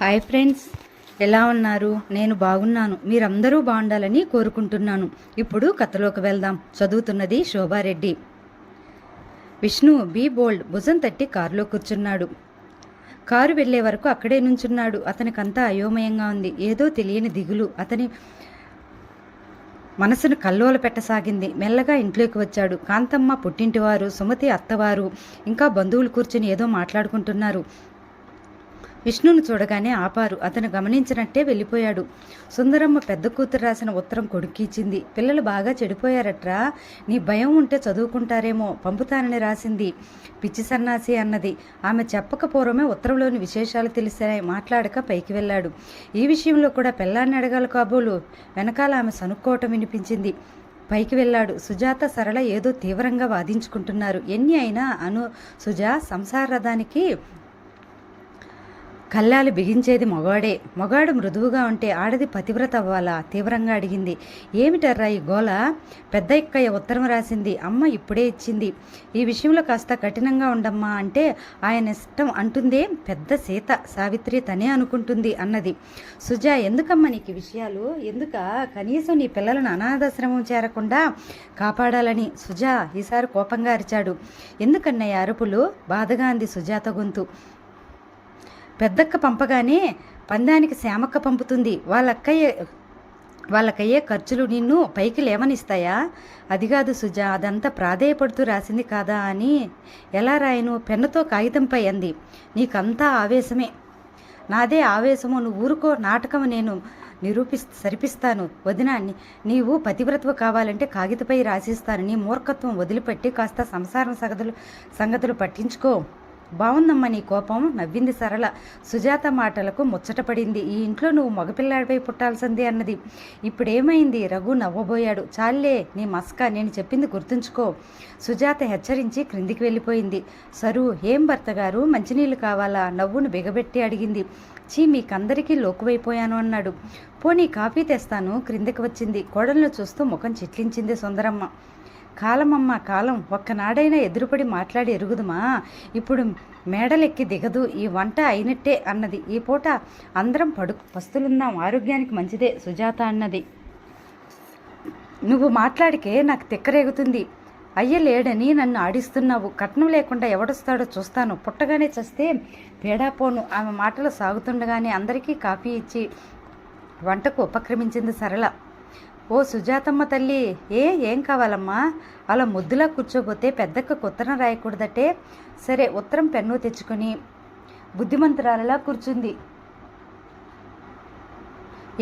Hi friends, ఎలా ఉన్నారు? నేను బాగున్నాను. మీరందరూ బాగుండాలని కోరుకుంటున్నాను. ఇప్పుడు కథలోకి వెళ్దాం. చదువుతున్నది శోభారెడ్డి. విష్ణు బీ బోల్డ్ భుజం తట్టి కారులో కూర్చున్నాడు. కారు వెళ్లే వరకు అక్కడే నుంచున్నాడు. అతనికంతా అయోమయంగా ఉంది. ఏదో తెలియని దిగులు అతని మనసును కల్లోల పెట్టసాగింది. మెల్లగా ఇంట్లోకి వచ్చాడు. కాంతమ్మ, పుట్టింటివారు, సుమతి అత్తవారు, ఇంకా బంధువులు కూర్చుని ఏదో మాట్లాడుకుంటున్నారు. విష్ణును చూడగానే ఆపారు. అతను గమనించినట్టే వెళ్ళిపోయాడు. సుందరమ్మ పెద్ద కూతురు రాసిన ఉత్తరం కొడుక్కిచ్చింది. పిల్లలు బాగా చెడిపోయారట్రా, నీ భయం ఉంటే చదువుకుంటారేమో, పంపుతానని రాసింది. పిచ్చి సన్నాసి అన్నది. ఆమె చెప్పక పూర్వమే ఉత్తరంలోని విశేషాలు తెలిసాయి. మాట్లాడక పైకి వెళ్ళాడు. ఈ విషయంలో కూడా పిల్లాన్ని అడగాలి కాబోలు. వెనకాల ఆమె సనుక్కోవటం వినిపించింది. పైకి వెళ్ళాడు. సుజాత, సరళ ఏదో తీవ్రంగా వాదించుకుంటున్నారు. ఎన్ని అయినా సుజా సంసార రథానికి కళ్ళాలు బిగించేది మొగాడే. మొగాడు మృదువుగా ఉంటే ఆడది పతివ్రత అవ్వాలా? తీవ్రంగా అడిగింది. ఏమిటర్రా ఈ గోల? పెద్ద ఎక్కయ్య ఉత్తరం రాసింది. అమ్మ ఇప్పుడే ఇచ్చింది. ఈ విషయంలో కాస్త కఠినంగా ఉండమ్మా అంటే ఆయన ఇష్టం అంటుందే. పెద్ద సీత సావిత్రి తనే అనుకుంటుంది అన్నది. సుజా, ఎందుకమ్మా నీకు విషయాలు? ఎందుక? కనీసం నీ పిల్లలను అనాథాశ్రమం చేరకుండా కాపాడాలని. సుజా ఈసారి కోపంగా అరిచాడు. ఎందుకన్నయ్య అరుపులు? బాధగా అంది సుజాత గొంతు. పెద్దక్క పంపగానే పందానికి శ్యామక్క పంపుతుంది. వాళ్ళకయ్యే ఖర్చులు నిన్ను పైకి లేవనిస్తాయా? అది కాదు సుజా, అదంతా ప్రాధేయపడుతూ రాసింది కాదా అని. ఎలా రాయను? పెన్నుతో కాగితంపై అంది. నీకంతా ఆవేశమే. నాదే ఆవేశము. నువ్వు ఊరుకో. నాటకం నేను సరిపిస్తాను. వదినా, నీవు పతివ్రతవు కావాలంటే కాగితపై రాసిస్తాను. నీ మూర్ఖత్వం వదిలిపెట్టి కాస్త సంసారం సంగతులు పట్టించుకో. బాగుందమ్మా నీ కోపం, నవ్వింది సరళ. సుజాత మాటలకు ముచ్చటపడింది. ఈ ఇంట్లో నువ్వు మగపిల్లాడిపై పుట్టాల్సిందే అన్నది. ఇప్పుడేమైంది? రఘు నవ్వబోయాడు. చాలే నీ మస్కా, నేను చెప్పింది గుర్తుంచుకో. సుజాత హెచ్చరించి క్రిందికి వెళ్ళిపోయింది. సరు, ఏం భర్త గారు, మంచినీళ్ళు కావాలా? నవ్వును బిగబెట్టి అడిగింది. చీ, మీకందరికీ లోకువైపోయాను అన్నాడు. పోనీ కాఫీ తెస్తాను. క్రిందికి వచ్చింది. కోడలను చూస్తూ ముఖం చిట్లించింది సుందరమ్మ. కాలమమ్మ కాలం, ఒక్కనాడైనా ఎదురుపడి మాట్లాడి ఎరుగుదుమా? ఇప్పుడు మేడలెక్కి దిగదు. ఈ వంట అయినట్టే అన్నది. ఈ పూట అందరం పస్తులున్నాం, ఆరోగ్యానికి మంచిదే సుజాత అన్నది. నువ్వు మాట్లాడికే నాకు తిక్కరేగుతుంది. అయ్య లేడని నన్ను ఆడిస్తున్నావు. కట్నం లేకుండా ఎవడొస్తాడో చూస్తాను. పుట్టగానే చస్తే పేడాపోను. ఆమె మాటలు సాగుతుండగానే అందరికీ కాఫీ ఇచ్చి వంటకు ఉపక్రమించింది సరళ. ఓ సుజాతమ్మ తల్లి, ఏం కావాలమ్మా? అలా ముద్దులా కూర్చోబోతే పెద్దక్క ఉత్తరం రాయకూడదటే. సరే, ఉత్తరం పెన్ను తెచ్చుకొని బుద్ధిమంతురాలలా కూర్చుంది.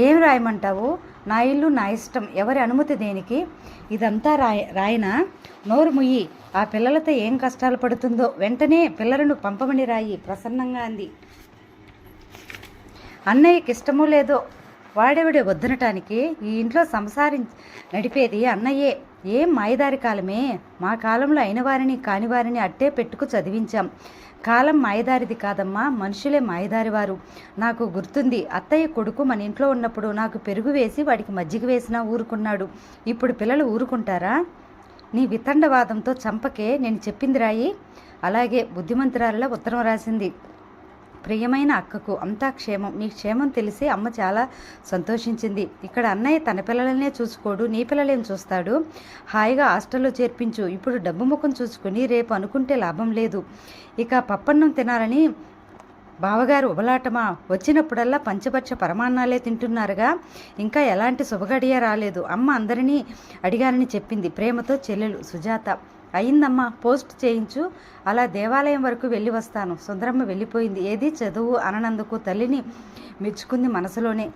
ఏం రాయమంటావు? నా ఇల్లు నా ఇష్టం, ఎవరి అనుమతి దేనికి? ఇదంతా రాయనా? నోరు ముయ్యి. ఆ పిల్లలతో ఏం కష్టాలు పడుతుందో వెంటనే పిల్లలను పంపమని రాయి ప్రసన్నంగా అంది. అన్నయ్యకి ఇష్టమో లేదో వాడెవడే వద్దనటానికి? ఈ ఇంట్లో సంసారం నడిపేది అన్నయ్యే. ఏం మాయదారి కాలమే. మా కాలంలో అయిన వారిని కాని వారిని అట్టే పెట్టుకు చదివించాం. కాలం మాయదారిది కాదమ్మా, మనుషులే మాయదారివారు. నాకు గుర్తుంది, అత్తయ్య కొడుకు మన ఇంట్లో ఉన్నప్పుడు నాకు పెరుగు వేసి వాడికి మజ్జిగ వేసినా ఊరుకున్నాడు. ఇప్పుడు పిల్లలు ఊరుకుంటారా? నీ వితండవాదంతో చంపకే. నేను చెప్పింది రాయి. అలాగే. బుద్ధిమంతురాలిలా ఉత్తరం రాసింది. ప్రియమైన అక్కకు అంతా క్షేమం. నీ క్షేమం తెలిసి అమ్మ చాలా సంతోషించింది. ఇక్కడ అన్నయ్య తన పిల్లలనే చూసుకోడు, నీ పిల్లలేం చూస్తాడు? హాయిగా హాస్టల్లో చేర్పించు. ఇప్పుడు డబ్బు ముఖం చూసుకుని రేపు అనుకుంటే లాభం లేదు. ఇక పప్పన్నం తినాలని బావగారు ఉబలాటమా? వచ్చినప్పుడల్లా పంచపక్ష పరమాన్నాలే తింటున్నారుగా. ఇంకా ఎలాంటి శుభగడియ రాలేదు. అమ్మ అందరినీ అడిగానని చెప్పింది. ప్రేమతో చెల్లెలు సుజాత. అయిందమ్మా, పోస్ట్ చేయించు. అలా దేవాలయం వరకు వెళ్ళి వస్తాను. సుందరమ్మ వెళ్ళిపోయింది. ఏది చదువు అననందుకు తల్లిని మెచ్చుకుంది మనసులోనే.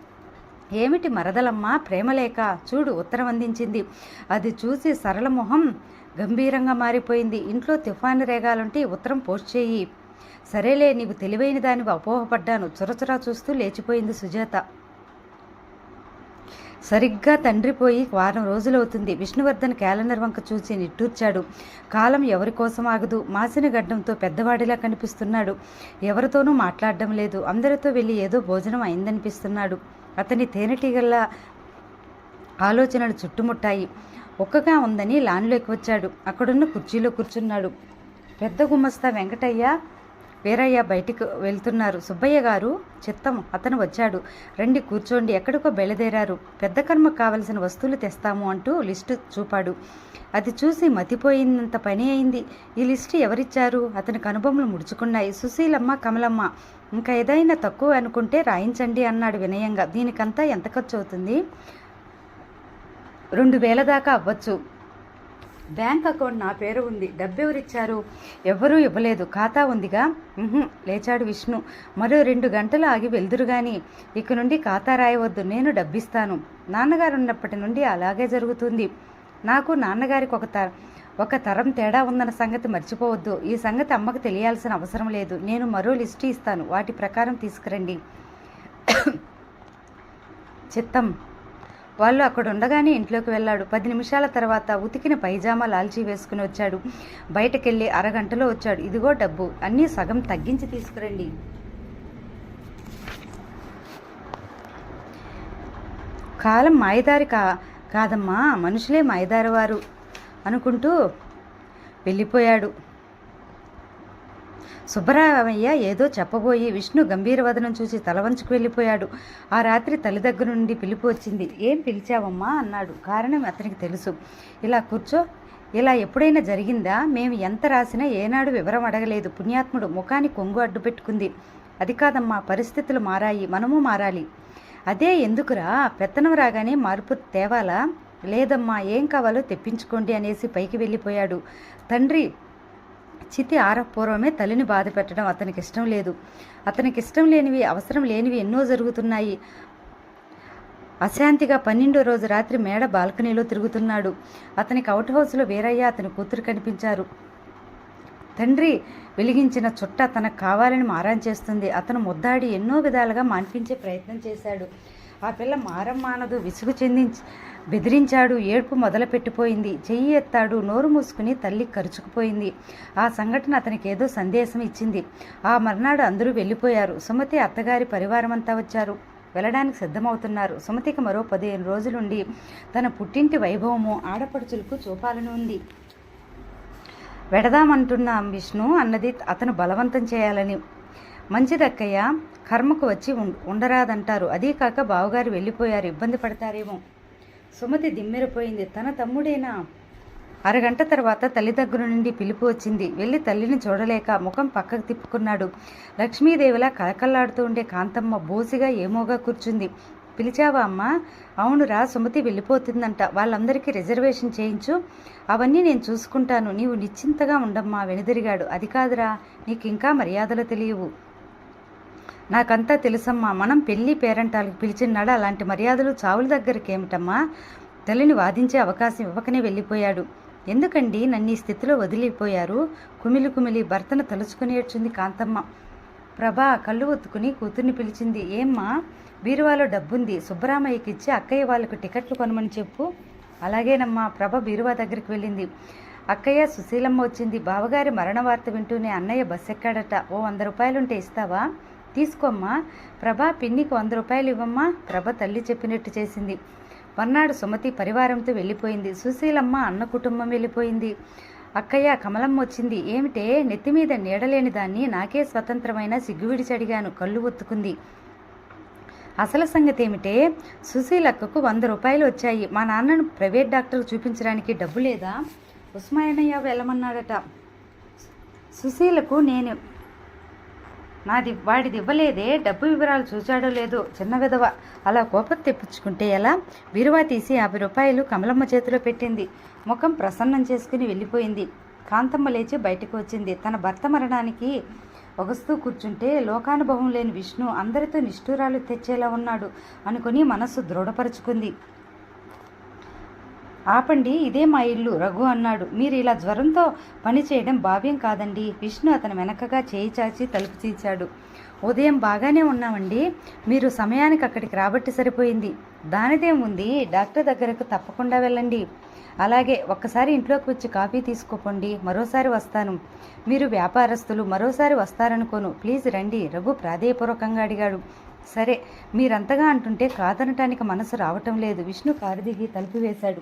ఏమిటి మరదలమ్మ, ప్రేమలేక? చూడు, ఉత్తరం అందించింది. అది చూసి సరళ మొహం గంభీరంగా మారిపోయింది. ఇంట్లో తుఫాను రేగాలంటే ఉత్తరం పోస్ట్ చేయి. సరేలే, నీవు తెలివైన దానివి, అపోహపడ్డాను. చురచురా చూస్తూ లేచిపోయింది సుజాత. సరిగ్గా తండ్రి పోయి వారం రోజులవుతుంది. విష్ణువర్ధన్ క్యాలెండర్ వంక చూసి నిట్టూర్చాడు. కాలం ఎవరి కోసం ఆగదు. మాసిన గడ్డంతో పెద్దవాడిలా కనిపిస్తున్నాడు. ఎవరితోనూ మాట్లాడడం లేదు. అందరితో వెళ్ళి ఏదో భోజనం అయిందనిపిస్తున్నాడు. అతని తేనెటీగల్లా ఆలోచనలు చుట్టుముట్టాయి. ఒక్కగా ఉందని లాన్లోకి వచ్చాడు. అక్కడున్న కుర్చీలో కూర్చున్నాడు. పెద్ద గుమస్తా వెంకటయ్య వీరయ్య బయటికి వెళ్తున్నారు. సుబ్బయ్య గారు, చిత్తం అతను వచ్చాడు. రండి కూర్చోండి. ఎక్కడికో బయలుదేరారు. పెద్ద కర్మకు కావలసిన వస్తువులు తెస్తాము అంటూ లిస్టు చూపాడు. అది చూసి మతిపోయినంత పని అయింది. ఈ లిస్టు ఎవరిచ్చారు? అతని కనుబొమ్మలు ముడుచుకున్నాయి. సుశీలమ్మ, కమలమ్మ. ఇంకా ఏదైనా తక్కువ అనుకుంటే రాయించండి అన్నాడు వినయంగా. దీనికంతా ఎంత ఖర్చు అవుతుంది? 2000 దాకా అవ్వచ్చు. బ్యాంక్ అకౌంట్ నా పేరు ఉంది. డబ్బెవరిచ్చారు? ఎవ్వరూ ఇవ్వలేదు. ఖాతా ఉందిగా. లేచాడు విష్ణు. మరో 2 గంటలు ఆగి వెళ్దురు గాని. ఇక నుండి ఖాతా రాయవద్దు, నేను డబ్బిస్తాను. నాన్నగారు ఉన్నప్పటి నుండి అలాగే జరుగుతుంది. నాకు నాన్నగారికి ఒక తరం తేడా ఉందన్న సంగతి మర్చిపోవద్దు. ఈ సంగతి అమ్మకు తెలియాల్సిన అవసరం లేదు. నేను మరో లిస్టు ఇస్తాను, వాటి ప్రకారం తీసుకురండి. చిత్తం. వాళ్ళు అక్కడ ఉండగానే ఇంట్లోకి వెళ్ళాడు. 10 నిమిషాల తర్వాత ఉతికిన పైజామా లాల్చీ వేసుకుని వచ్చాడు. బయటకెళ్ళి అరగంటలో వచ్చాడు. ఇదిగో డబ్బు, అన్నీ సగం తగ్గించి తీసుకురండి. కాలం మాయదారి కాదమ్మా, మనుషులే మాయదారి వారు అనుకుంటూ వెళ్ళిపోయాడు. సుబ్బరామయ్య ఏదో చెప్పబోయి విష్ణు గంభీరవదనం చూసి తలవంచుకు వెళ్ళిపోయాడు. ఆ రాత్రి తల్లి దగ్గర నుండి పిలుపు వచ్చింది. ఏం పిలిచావమ్మా అన్నాడు. కారణం అతనికి తెలుసు. ఇలా కూర్చో. ఇలా ఎప్పుడైనా జరిగిందా? మేము ఎంత రాసినా ఏనాడు వివరం అడగలేదు. పుణ్యాత్ముడు ముఖాన్ని కొంగు అడ్డు పెట్టుకుంది. అది కాదమ్మా, పరిస్థితులు మారాయి, మనము మారాలి. అదే ఎందుకురా? పెత్తనం రాగానే మార్పు తేవాలా? లేదమ్మా, ఏం కావాలో తెప్పించుకోండి అనేసి పైకి వెళ్ళిపోయాడు. తండ్రి చితి ఆరపూర్వమే తల్లిని బాధ పెట్టడం అతనికి ఇష్టం లేదు. అతనికి ఇష్టం లేనివి, అవసరం లేనివి ఎన్నో జరుగుతున్నాయి. అశాంతిగా 12వ రోజు రాత్రి మేడ బాల్కనీలో తిరుగుతున్నాడు. అతనికి అవుట్ హౌస్లో వీరయ్య, అతని కూతురు కనిపించారు. తండ్రి వెలిగించిన చుట్ట తనకు కావాలని మారం చేస్తుంది. అతను ముద్దాడి ఎన్నో విధాలుగా మాన్పించే ప్రయత్నం చేశాడు. ఆ పిల్ల మారం మానదు. విసుగు బెదిరించాడు. ఏడుపు మొదలుపెట్టిపోయింది. చెయ్యి ఎత్తాడు. నోరు మూసుకుని తల్లి కరుచుకుపోయింది. ఆ సంఘటన అతనికి ఏదో సందేశం ఇచ్చింది. ఆ మర్నాడు అందరూ వెళ్ళిపోయారు. సుమతి అత్తగారి పరివారమంతా వచ్చారు. వెళ్ళడానికి సిద్ధమవుతున్నారు. సుమతికి మరో 15 రోజులుండి తన పుట్టింటి వైభవము ఆడపడుచులకు చూపాలని ఉంది. వెడదామంటున్నాం విష్ణు అన్నది అతను బలవంతం చేయాలని. మంచిదక్కయ్య, కర్మకు వచ్చి ఉండరాదంటారు. అదీ కాక బావగారు వెళ్ళిపోయారు, ఇబ్బంది పడతారేమో. సుమతి దిమ్మెరిపోయింది. తన తమ్ముడేనా? అరగంట తర్వాత తల్లి దగ్గర నుండి పిలుపు వచ్చింది. వెళ్ళి తల్లిని చూడలేక ముఖం పక్కకు తిప్పుకున్నాడు. లక్ష్మీదేవిలా కళకళలాడుతూ ఉండే కాంతమ్మ బోసిగా ఏమోగా కూర్చుంది. పిలిచావా అమ్మా? అవునురా, సుమతి వెళ్ళిపోతుందంట. వాళ్ళందరికీ రిజర్వేషన్ చేయించు. అవన్నీ నేను చూసుకుంటాను. నీవు నిశ్చింతగా ఉండమ్మా. వెనుదిరిగాడు. అది కాదురా, నీకు ఇంకా మర్యాదలు తెలియవు. నాకంతా తెలుసమ్మా. మనం పెళ్లి పేరంటాలకు పిలిచినాడు. అలాంటి మర్యాదలు చావుల దగ్గరికి ఏమిటమ్మా? తల్లిని వాదించే అవకాశం ఇవ్వకనే వెళ్ళిపోయాడు. ఎందుకండి నన్ను ఈ స్థితిలో వదిలిపోయారు? కుమిలి కుమిలి భర్తను తలుచుకుని ఏడ్చింది కాంతమ్మ. ప్రభా కళ్ళు ఒత్తుకుని కూతుర్ని పిలిచింది. ఏమ్మా? బీరువాలో డబ్బుంది, సుబ్బరామయ్యకి ఇచ్చి అక్కయ్య వాళ్ళకు టికెట్లు కొనమని చెప్పు. అలాగేనమ్మా. ప్రభ బీరువా దగ్గరికి వెళ్ళింది. అక్కయ్య, సుశీలమ్మ వచ్చింది. బావగారి మరణ వార్త వింటూనే అన్నయ్య బస్ ఎక్కాడట. ఓ 100 రూపాయలుంటే ఇస్తావా? తీసుకోమ్మా. ప్రభా, పిన్నికి 100 రూపాయలు ఇవ్వమ్మా. ప్రభ తల్లి చెప్పినట్టు చేసింది. మర్నాడు సుమతి పరివారంతో వెళ్ళిపోయింది. సుశీలమ్మ అన్న కుటుంబం వెళ్ళిపోయింది. అక్కయ్య, కమలమ్మ వచ్చింది. ఏమిటే, నెత్తిమీద నీడలేని దాన్ని నాకే స్వతంత్రమైన సిగ్గువిడిచి అడిగాను. కళ్ళు ఒత్తుకుంది. అసలు సంగతి ఏమిటే? సుశీలక్కకు 100 రూపాయలు వచ్చాయి. మా నాన్నను ప్రైవేట్ డాక్టర్కు చూపించడానికి డబ్బు లేదా? ఉస్మానయ్య వెళ్ళమన్నాడట. సుశీలకు వాడిది ఇవ్వలేదే. డబ్బు వివరాలు చూచాడో లేదో. చిన్న విధవ. అలా కోపం తెప్పించుకుంటే ఎలా? బీరువా తీసి 50 రూపాయలు కమలమ్మ చేతిలో పెట్టింది. ముఖం ప్రసన్నం చేసుకుని వెళ్ళిపోయింది. కాంతమ్మ లేచి బయటకు వచ్చింది. తన భర్త మరణానికి ఒగస్తూ కూర్చుంటే లోకానుభవం లేని విష్ణు అందరితో నిష్ఠూరాలు తెచ్చేలా ఉన్నాడు అనుకుని మనస్సు దృఢపరుచుకుంది. ఆపండి, ఇదే మా ఇల్లు, రఘు అన్నాడు. మీరు ఇలా జ్వరంతో పని చేయడం భావ్యం కాదండి. విష్ణు అతని వెనకగా చేయి చాచి తలుపు తీశాడు. ఉదయం బాగానే ఉన్నామండి. మీరు సమయానికి అక్కడికి రాబట్టి సరిపోయింది. దానిదేముంది, డాక్టర్ దగ్గరకు తప్పకుండా వెళ్ళండి. అలాగే, ఒక్కసారి ఇంట్లోకి వచ్చి కాఫీ తీసుకోపోండి. మరోసారి వస్తాను. మీరు వ్యాపారస్తులు, మరోసారి వస్తారనుకోను. ప్లీజ్ రండి, రఘు ప్రాధేయపూర్వకంగా అడిగాడు. సరే, మీరంతగా అంటుంటే కాదనటానికి మనసు రావటం లేదు. విష్ణు కారు దిగి తలుపు వేశాడు.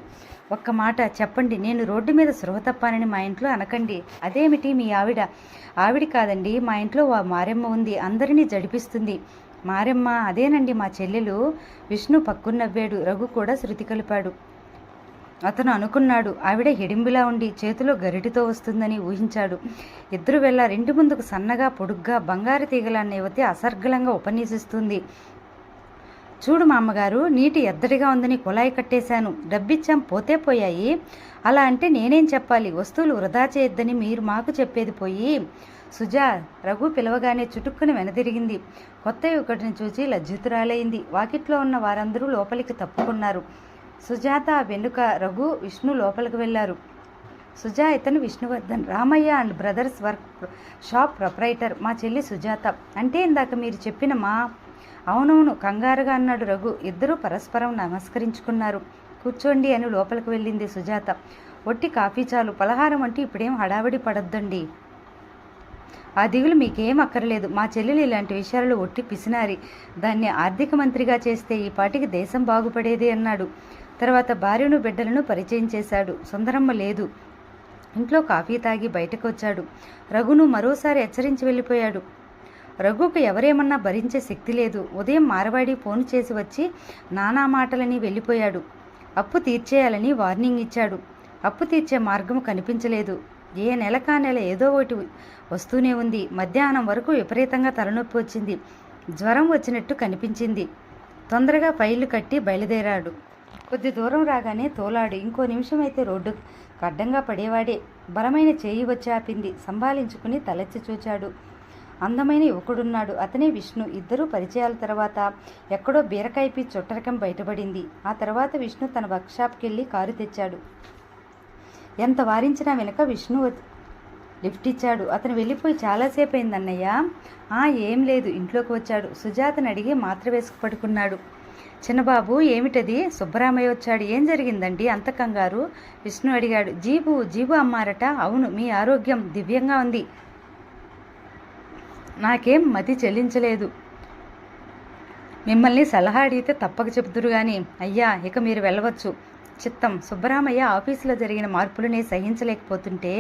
ఒక్క మాట చెప్పండి, నేను రోడ్డు మీద స్పృహ తప్పానని మా ఇంట్లో అనకండి. అదేమిటి మీ ఆవిడ కాదండి, మా ఇంట్లో మారెమ్మ ఉంది, అందరినీ జడిపిస్తుంది. మారెమ్మ? అదేనండి మా చెల్లెలు. విష్ణు పక్కునవ్వాడు. రఘు కూడా శృతి కలిపాడు. అతను అనుకున్నాడు, ఆవిడ హిడింబిలా ఉండి చేతిలో గరిటితో వస్తుందని ఊహించాడు. ఇద్దరు ఇంటి ముందుకు సన్నగా పొడుగ్గా బంగారు తీగలాన్న యువతి అసర్గళంగా ఉపన్యసిస్తుంది. చూడు మా అమ్మగారు, నీటి ఎద్దడిగా ఉందని కుళాయి కట్టేశాను, డబ్బిచ్చాం, పోతే పోయాయి. అలా అంటే నేనేం చెప్పాలి? వస్తువులు వృధా చేయొద్దని మీరు మాకు చెప్పేది పోయి. సుజా, రఘు పిలవగానే చుటుక్కుని వెనదిరిగింది. కొత్త యువకుడిని చూసి లజ్జితురాలైంది. వాకిట్లో ఉన్న వారందరూ లోపలికి తప్పుకున్నారు. సుజాత వెనుక, రఘు, విష్ణు లోపలికి వెళ్ళారు. సుజా, ఇతను Vishnuvardhan, Ramaiah and brothers work shop proprietor. మా చెల్లి సుజాత. అంటే ఇందాక మీరు చెప్పిన మా? అవునవును, కంగారుగా అన్నాడు రఘు. ఇద్దరూ పరస్పరం నమస్కరించుకున్నారు. కూర్చోండి అని లోపలికి వెళ్ళింది సుజాత. ఒట్టి కాఫీ చాలు, పలహారం అంటే ఇప్పుడేం హడావిడి పడొద్దండి. ఆ దిగులు మీకేం అక్కర్లేదు. మా చెల్లెలు ఇలాంటి విషయాల్లో ఒట్టి పిసినారి. దాన్ని ఆర్థిక మంత్రిగా చేస్తే ఈ పాటికి దేశం బాగుపడేది అన్నాడు. తర్వాత భార్యను బిడ్డలను పరిచయం చేశాడు. సుందరమ్మ లేదు. ఇంట్లో కాఫీ తాగి బయటకు వచ్చాడు. రఘును మరోసారి హెచ్చరించి వెళ్ళిపోయాడు. రఘుకు ఎవరేమన్నా భరించే శక్తి లేదు. ఉదయం మారవాడి ఫోన్ చేసి వచ్చి నానా మాటలని వెళ్ళిపోయాడు. అప్పు తీర్చేయాలని వార్నింగ్ ఇచ్చాడు. అప్పు తీర్చే మార్గం కనిపించలేదు. ఏ నెలకా నెల ఏదో ఒకటి వస్తూనే ఉంది. మధ్యాహ్నం వరకు విపరీతంగా తలనొప్పి వచ్చింది. జ్వరం వచ్చినట్టు కనిపించింది. తొందరగా ఫైళ్లు కట్టి బయలుదేరాడు. కొద్ది దూరం రాగానే తోలాడు. ఇంకో నిమిషం అయితే రోడ్డు అడ్డంగా పడేవాడే. బలమైన చేయి వచ్చి ఆపింది. సంభాళించుకుని తలెత్తి చూచాడు. అందమైన యువకుడున్నాడు. అతనే విష్ణు. ఇద్దరూ పరిచయాల తర్వాత ఎక్కడో బీరకాయపి చుట్టరకం బయటపడింది. ఆ తర్వాత విష్ణు తన వర్క్షాప్కి వెళ్ళి కారు తెచ్చాడు. ఎంత వారించినా వెనుక విష్ణు లిఫ్ట్ ఇచ్చాడు. అతను వెళ్ళిపోయి చాలాసేపు అయిందన్నయ్య. ఏం లేదు, ఇంట్లోకి వచ్చాడు. సుజాతని అడిగి మాత్ర వేసుకు పడుకున్నాడు. చిన్నబాబు, ఏమిటది? సుబ్బరామయ్య వచ్చాడు. ఏం జరిగిందండి అంత కంగారు? విష్ణు అడిగాడు. జీబు అమ్మారట. అవును, మీ ఆరోగ్యం దివ్యంగా ఉంది. నాకేం మతి చెల్లించలేదు. మిమ్మల్ని సలహా అడిగితే తప్పక చెబుతురు గాని. అయ్యా, ఇక మీరు వెళ్ళవచ్చు. చిత్తం. సుబ్బరామయ్య ఆఫీసులో జరిగిన మార్పులనే సహించలేకపోతుంటే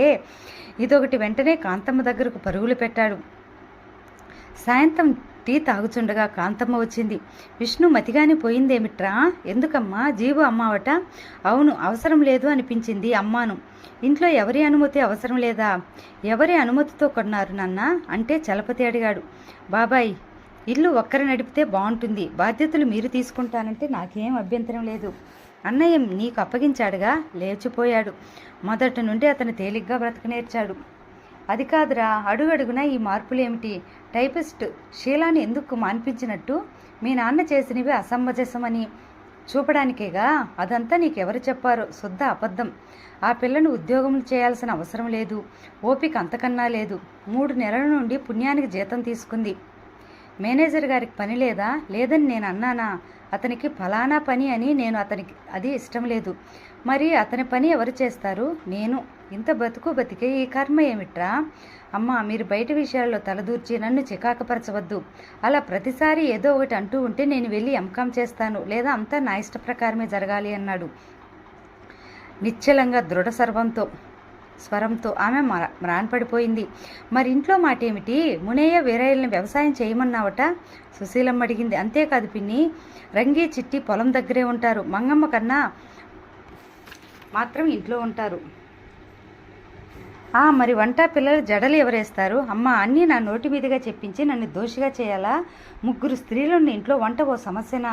ఇదొకటి. వెంటనే కాంతమ్మ దగ్గరకు పరుగులు పెట్టాడు. సాయంత్రం టీ తాగుచుండగా కాంతమ్మ వచ్చింది. విష్ణు మతిగాని పోయిందేమిట్రా? ఎందుకమ్మా? జీబు అమ్మావట. అవును, అవసరం లేదు అనిపించింది, అమ్మాను. ఇంట్లో ఎవరి అనుమతి అవసరం లేదా? ఎవరి అనుమతితో కొన్నారు నాన్న అంటే చలపతి అడిగాడు. బాబాయ్, ఇల్లు ఒక్కరు నడిపితే బాగుంటుంది. బాధ్యతలు మీరు తీసుకుంటానంటే నాకేం అభ్యంతరం లేదు. అన్నయ్య నీకు అప్పగించాడుగా. లేచిపోయాడు. మొదటి నుండి అతను తేలిగ్గా బ్రతక నేర్చాడు. అది కాదురా, అడుగడుగునా ఈ మార్పులేమిటి? టైపిస్ట్ షీలాని ఎందుకు మాన్పించినట్టు? మీ నాన్న చేసినవి అసమంజసమని చూపడానికేగా. అదంతా నీకెవరు చెప్పారో? శుద్ధ అబద్ధం. ఆ పిల్లను ఉద్యోగం చేయాల్సిన అవసరం లేదు. ఓపిక అంతకన్నా లేదు. 3 నెలల నుండి పుణ్యానికి జీతం తీసుకుంది. మేనేజర్ గారికి పని లేదా? లేదని నేను అన్నానా? అతనికి ఫలానా పని అని. నేను అతనికి అది ఇష్టం లేదు. మరి అతని పని ఎవరు చేస్తారు? నేను. ఇంత బతికే ఈ కర్మ ఏమిట్రా? అమ్మా, మీరు బయట విషయాల్లో తలదూర్చి నన్ను చికాకపరచవద్దు. అలా ప్రతిసారి ఏదో ఒకటి అంటూ ఉంటే నేను వెళ్ళి ఎంకాం చేస్తాను, లేదా అంతా నా ఇష్ట ప్రకారమే జరగాలి అన్నాడు నిశ్చలంగా, దృఢ స్వరంతో. ఆమె మ్రాన్పడిపోయింది. మరి ఇంట్లో మాట ఏమిటి? మునయ్య వీరయ్యల్ని వ్యవసాయం చేయమన్నావట? సుశీలమ్మ అడిగింది. అంతేకాదు పిన్ని, రంగి చిట్టి పొలం దగ్గరే ఉంటారు. మంగమ్మ కన్నా మాత్రం ఇంట్లో ఉంటారు. మరి వంట పిల్లలు జడలు ఎవరేస్తారు? అమ్మ, అన్నీ నా నోటి మీదుగా చెప్పించి నన్ను దోషిగా చేయాలా? 3 స్త్రీలున్న ఇంట్లో వంట ఓ సమస్యనా?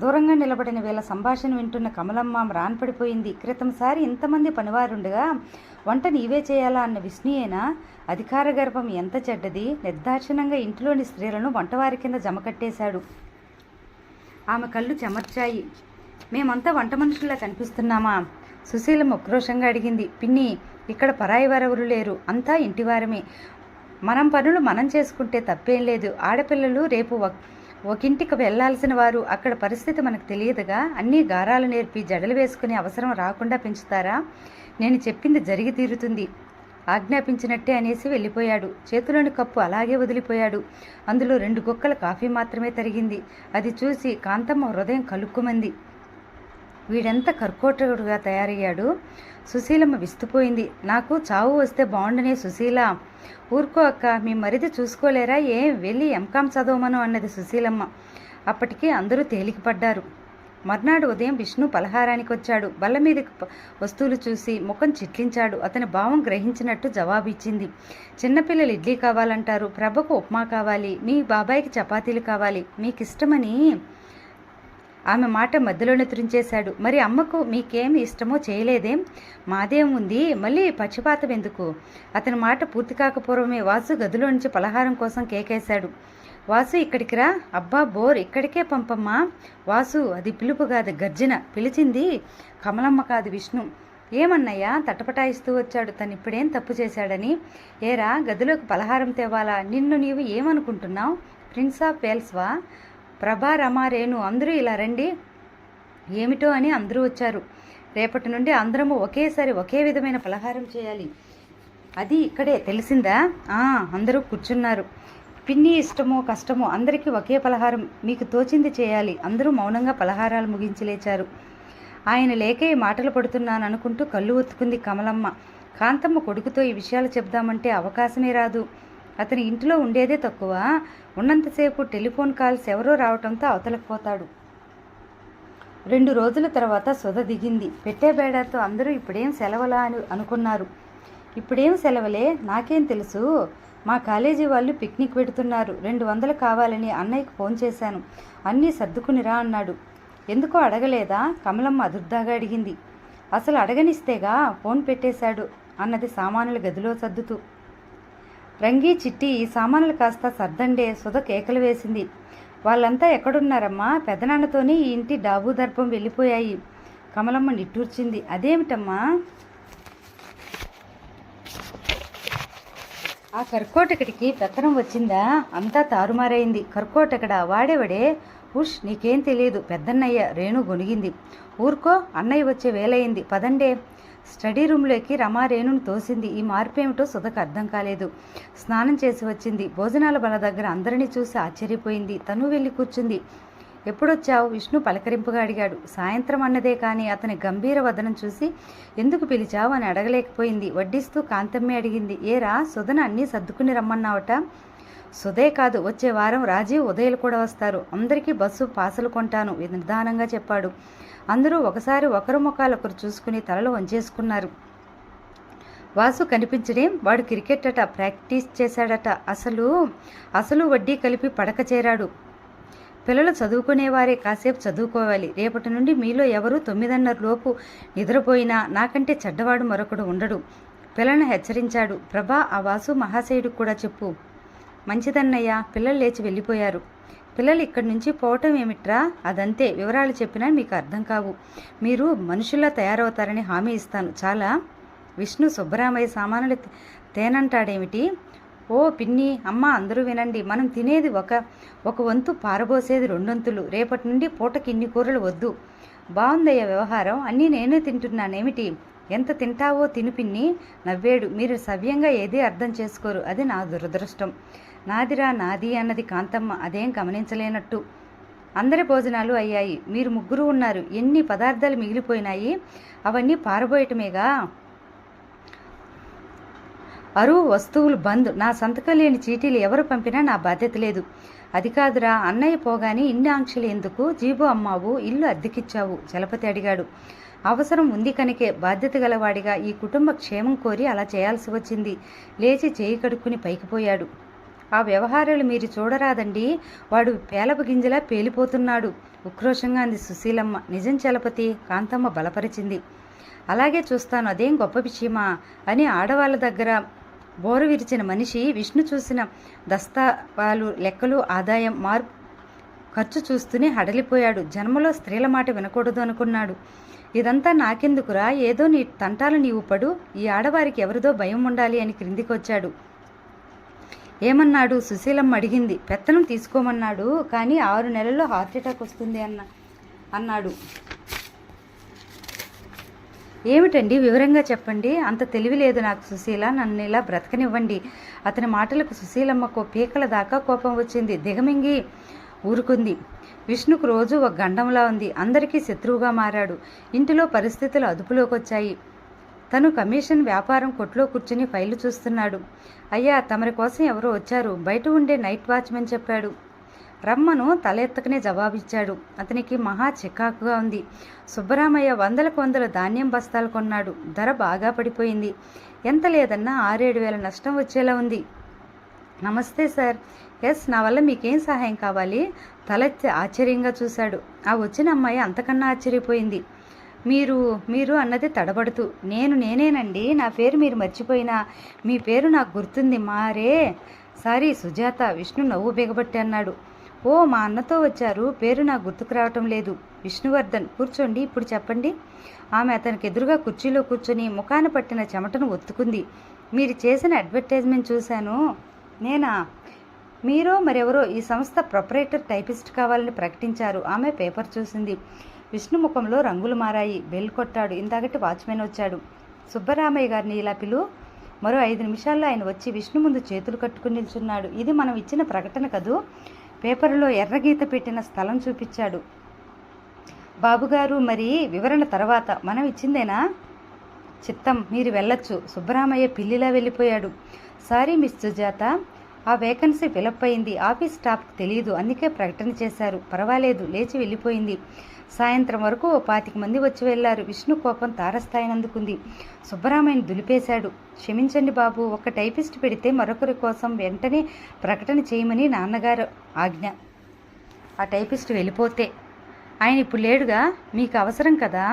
దూరంగా నిలబడిన వీళ్ళ సంభాషణ వింటున్న కమలమ్మ రాన్పడిపోయింది. క్రితంసారి ఇంతమంది పనివారుండగా వంట నీవే చేయాలా అన్న విష్ణుయేనా? అధికార గర్భం ఎంత చెడ్డది! నిర్దాక్షిణంగా ఇంటిలోని స్త్రీలను వంటవారి కింద జమకట్టేశాడు. ఆమె కళ్ళు చెమర్చాయి. మేమంతా వంట మనుషుల్లా కనిపిస్తున్నామా? సుశీలమ్మ ఉక్రోషంగా అడిగింది. పిన్ని, ఇక్కడ పరాయి వారెవరు లేరు. అంతా ఇంటివారమే. మనం పనులు మనం చేసుకుంటే తప్పేం లేదు. ఆడపిల్లలు రేపు ఒకింటికి వెళ్లాల్సిన వారు. అక్కడ పరిస్థితి మనకు తెలియదుగా. అన్నీ గారాలు నేర్పి జడలు వేసుకునే అవసరం రాకుండా పెంచుతారా? నేను చెప్పింది జరిగి తీరుతుంది. ఆజ్ఞాపించినట్టే అనేసి వెళ్ళిపోయాడు. చేతిలోని కప్పు అలాగే వదిలిపోయాడు. అందులో 2 గుక్కల కాఫీ మాత్రమే తరిగింది. అది చూసి కాంతమ్మ హృదయం కలుక్కుమంది. వీడెంత కర్కోటకుడుగా తయారయ్యాడు. సుశీలమ్మ విస్తుపోయింది. నాకు చావు వస్తే బాగుండనే సుశీల. ఊరుకో అక్క, మీ మరిది చూసుకోలేరా, వెళ్ళి ఎంకాం చదవమను అన్నది సుశీలమ్మ. అప్పటికి అందరూ తేలికపడ్డారు. మర్నాడు ఉదయం విష్ణు పలహారానికి వచ్చాడు. బల్ల మీద వస్తువులు చూసి ముఖం చిట్లించాడు. అతని భావం గ్రహించినట్టు జవాబు ఇచ్చింది. చిన్నపిల్లలు ఇడ్లీ కావాలంటారు, ప్రభకు ఉప్మా కావాలి, మీ బాబాయికి చపాతీలు కావాలి, మీకు ఇష్టమని ఆమె మాట మధ్యలోనే తురించేశాడు. మరి అమ్మకు మీకేమి ఇష్టమో చేయలేదేం? మాదేముంది, మళ్ళీ పక్షపాతం ఎందుకు? అతని మాట పూర్తి కాకపోవడమే వాసు గదిలో నుంచి పలహారం కోసం కేకేశాడు. వాసు ఇక్కడికి రా. అబ్బా బోర్, ఇక్కడికే పంపమ్మా. వాసు, అది పిలుపు కాదు, గర్జన. పిలిచింది కమలమ్మ కాదు, విష్ణు. ఏమన్నయ్యా తటపటాయిస్తూ వచ్చాడు. తను ఇప్పుడేం తప్పు చేశాడని. ఏరా, గదిలోకి పలహారం తేవాలా? నిన్ను నీవు ఏమనుకుంటున్నావు? ప్రిన్స్ ఆఫ్ వేల్స్వా? ప్రభా, రమా, రేణు అందరూ ఇలా రండి. ఏమిటో అని అందరూ వచ్చారు. రేపటి నుండి అందరము ఒకేసారి ఒకే విధమైన పలహారం చేయాలి. అది ఇక్కడే, తెలిసిందా? అందరూ కూర్చున్నారు. పిన్ని ఇష్టమో కష్టమో అందరికీ ఒకే పలహారం, మీకు తోచింది చేయాలి. అందరూ మౌనంగా పలహారాలు ముగించి లేచారు. ఆయన లేకే మాటలు పడుతున్నాను అనుకుంటూ కళ్ళు ఒత్తుకుంది కమలమ్మ. కాంతమ్మ కొడుకుతో ఈ విషయాలు చెప్దామంటే అవకాశమే రాదు. అతని ఇంట్లో ఉండేదే తక్కువ. ఉన్నంతసేపు టెలిఫోన్ కాల్స్ ఎవరో రావటంతో అవతలకపోతాడు. 2 రోజుల తర్వాత సుధ దిగింది. పెట్టే బేడాతో అందరూ ఇప్పుడేం సెలవులా అని అనుకున్నారు. ఇప్పుడేం సెలవులే, నాకేం తెలుసు. మా కాలేజీ వాళ్ళు పిక్నిక్ పెడుతున్నారు. 200 కావాలని అన్నయ్యకు ఫోన్ చేశాను. అన్నీ సర్దుకునిరా అన్నాడు. ఎందుకో అడగలేదా? కమలమ్మ అదుర్దాగా అడిగింది. అసలు అడగనిస్తేగా ఫోన్ పెట్టేశాడు అన్నది సామానుల గదిలో సర్దుతూ. రంగి, చిట్టి, ఈ సామాన్లు కాస్త సర్దండే. సుధ కేకలు వేసింది. వాళ్ళంతా ఎక్కడున్నారమ్మా? పెదనాన్నతోనే ఈ ఇంటి డాబు దర్పం వెళ్ళిపోయాయి. కమలమ్మ నిట్టూర్చింది. అదేమిటమ్మా? ఆ కర్కోటకుడికి పెత్తనం వచ్చిందా? అంతా తారుమారైంది. కర్కోటకడా? వాడేవడే? ఉష్, నీకేం తెలియదు పెద్దన్నయ్య. రేణు గొనిగింది. ఊరుకో, అన్నయ్య వచ్చే వేలయింది, పదండే. స్టడీ రూమ్లోకి రమా రేణును తోసింది. ఈ మార్పేమిటో సుధకు అర్థం కాలేదు. స్నానం చేసి వచ్చింది. భోజనాల బల దగ్గర అందరినీ చూసి ఆశ్చర్యపోయింది. తను వెళ్ళి కూర్చుంది. ఎప్పుడొచ్చావు? విష్ణు పలకరింపుగా అడిగాడు. సాయంత్రం అన్నదే కానీ అతని గంభీర వదనం చూసి ఎందుకు పిలిచావు అని అడగలేకపోయింది. వడ్డిస్తూ కాంతమ్మే అడిగింది. ఏరా, సుధను అన్నీ సర్దుకుని రమ్మన్నావట? సుధే కాదు, వచ్చే వారం రాజీవ్, ఉదయలు కూడా వస్తారు. అందరికీ బస్సు పాసులు కొంటాను నిర్ధానంగా చెప్పాడు. అందరూ ఒకసారి ఒకరు ముఖాలొకరు చూసుకుని తలలు వంచేసుకున్నారు. వాసు కనిపించడే? వాడు క్రికెట్ అట, ప్రాక్టీస్ చేశాడట. అసలు వడ్డీ కలిపి పడక చేరాడు. పిల్లలు చదువుకునేవారే, కాసేపు చదువుకోవాలి. రేపటి నుండి మీలో ఎవరు 9:30 లోపు నిద్రపోయినా నాకంటే చెడ్డవాడు మరొకడు ఉండడు. పిల్లలను హెచ్చరించాడు. ప్రభా, ఆ వాసు మహాశయుడికి కూడా చెప్పు. మంచిదన్నయ్య. పిల్లలు లేచి వెళ్ళిపోయారు. పిల్లలు ఇక్కడి నుంచి పోవటం ఏమిట్రా? అదంతే. వివరాలు చెప్పినా మీకు అర్థం కావు. మీరు మనుషుల్లా తయారవుతారని హామీ ఇస్తాను. చాలా. విష్ణు సుబ్బరామయ్య సామానులు తేనంటాడేమిటి? ఓ పిన్ని, అమ్మ, అందరూ వినండి. మనం తినేది ఒక వంతు, పారబోసేది 2 వంతులు. రేపటి నుండి పూటకి ఇన్ని కూరలు వద్దు. బాగుందయ్య వ్యవహారం. అన్నీ నేనే తింటున్నానేమిటి? ఎంత తింటావో తిను పిన్ని. నవ్వేడు. మీరు సవ్యంగా ఏదీ అర్థం చేసుకోరు. అది నా దురదృష్టం. నాదిరా, నాది అన్నది కాంతమ్మ అదేం గమనించలేనట్టు. అందరి భోజనాలు అయ్యాయి. మీరు 3 ఉన్నారు. ఎన్ని పదార్థాలు మిగిలిపోయినాయి? అవన్నీ పారబోయటమేగా. అరువు వస్తువులు బంద్. నా సంతకం లేని చీటీలు ఎవరు పంపినా నా బాధ్యత లేదు. అది కాదురా, అన్నయ్య పోగానే ఇన్ని ఆంక్షలు ఎందుకు? జీబు అమ్మావు, ఇల్లు అద్దెకిచ్చావు, చలపతి అడిగాడు. అవసరం ఉంది కనుకే బాధ్యత గలవాడిగా ఈ కుటుంబ క్షేమం కోరి అలా చేయాల్సి వచ్చింది. లేచి చేయి కడుక్కుని పైకిపోయాడు. ఆ వ్యవహారాలు మీరు చూడరాదండి. వాడు పేలపు గింజలా పేలిపోతున్నాడు, ఉక్రోషంగా అంది సుశీలమ్మ. నిజం చలపతి, కాంతమ్మ బలపరిచింది. అలాగే చూస్తాను, అదేం గొప్ప విషయమా అని ఆడవాళ్ళ దగ్గర బోరు విరిచిన మనిషి విష్ణు చూసిన దస్తావాలు, లెక్కలు, ఆదాయం, ఖర్చు చూస్తూనే హడలిపోయాడు. జన్మలో స్త్రీల మాట వినకూడదు అనుకున్నాడు. ఇదంతా నాకెందుకురా? ఏదో నీ తంటాలు నీవు పడు. ఈ ఆడవారికి ఎవరిదో భయం ఉండాలి అని క్రిందికొచ్చాడు. ఏమన్నాడు? సుశీలమ్మ అడిగింది. పెత్తనం తీసుకోమన్నాడు, కానీ 6 నెలల్లో హార్ట్అటాక్ వస్తుంది అన్నాడు. ఏమిటండి, వివరంగా చెప్పండి. అంత తెలివి లేదు నాకు సుశీల, నన్ను ఇలా బ్రతకనివ్వండి. అతని మాటలకు సుశీలమ్మకు పీకల దాకా కోపం వచ్చింది. దిగమింగి ఊరుకుంది. విష్ణుకు రోజు ఒక గండంలా ఉంది. అందరికీ శత్రువుగా మారాడు. ఇంటిలో పరిస్థితులు అదుపులోకి వచ్చాయి. తను కమిషన్ వ్యాపారం కొట్లో కూర్చుని ఫైలు చూస్తున్నాడు. అయ్యా, తమరి కోసం ఎవరో వచ్చారు, బయట ఉండే నైట్ వాచ్మెన్ చెప్పాడు. రమ్మను తల ఎత్తకనే జవాబిచ్చాడు. అతనికి మహా చికాకుగా ఉంది. సుబ్బరామయ్య వందలకు వందల ధాన్యం బస్తాలు కొన్నాడు. ధర బాగా పడిపోయింది. ఎంత లేదన్నా 6-7 వేల నష్టం వచ్చేలా ఉంది. నమస్తే సార్. ఎస్, నా వల్ల మీకేం సహాయం కావాలి? తలెత్తి ఆశ్చర్యంగా చూశాడు. ఆ వచ్చిన అమ్మాయి అంతకన్నా ఆశ్చర్యపోయింది. మీరు మీరు అన్నది తడబడుతూ. నేనేనండి. నా పేరు మీరు మర్చిపోయినా మీ పేరు నాకు గుర్తుంది. మారే. సారీ సుజాత. విష్ణు నవ్వు బిగబట్టి అన్నాడు. ఓ, మా అన్నతో వచ్చారు. పేరు నాకు గుర్తుకు రావటం లేదు. విష్ణువర్ధన్. కూర్చోండి, ఇప్పుడు చెప్పండి. ఆమె అతనికి ఎదురుగా కుర్చీలో కూర్చొని ముఖాన పట్టిన చెమటను ఒత్తుకుంది. మీరు చేసిన అడ్వర్టైజ్మెంట్ చూశాను. నేనా? మీరో మరెవరో ఈ సంస్థ ప్రొపరేటర్ టైపిస్ట్ కావాలని ప్రకటించారు. ఆమె పేపర్ చూసింది. విష్ణు ముఖంలో రంగులు మారాయి. బెల్ కొట్టాడు. ఇందాకటి వాచ్మెన్ వచ్చాడు. సుబ్బరామయ్య గారిని ఇలా పిలు. మరో 5 నిమిషాల్లో ఆయన వచ్చి విష్ణు ముందు చేతులు కట్టుకుని నిల్చున్నాడు. ఇది మనం ఇచ్చిన ప్రకటన కదూ? పేపర్లో ఎర్రగీత పెట్టిన స్థలం చూపించాడు. బాబుగారు, మరి వివరణ తర్వాత. మనం ఇచ్చిందేనా? చిత్తం, మీరు వెళ్ళొచ్చు. సుబ్బరామయ్య పిల్లిలా వెళ్ళిపోయాడు. సారీ మిస్ సుజాత, ఆ వేకెన్సీ ఫిలప్ అయింది. ఆఫీస్ స్టాఫ్కి తెలియదు, అందుకే ప్రకటన చేశారు. పర్వాలేదు, లేచి వెళ్ళిపోయింది. సాయంత్రం వరకు 25 మంది వచ్చి వెళ్లారు. విష్ణు కోపం తారస్థాయిని అందుకుంది. సుబ్బరామయ్యను దులిపేశాడు. క్షమించండి బాబు, ఒక టైపిస్ట్ పెడితే మరొకరి కోసం వెంటనే ప్రకటన చేయమని నాన్నగారు ఆజ్ఞ. ఆ టైపిస్ట్ వెళ్ళిపోతే ఆయన ఇప్పుడు లేడుగా. మీకు అవసరం కదా.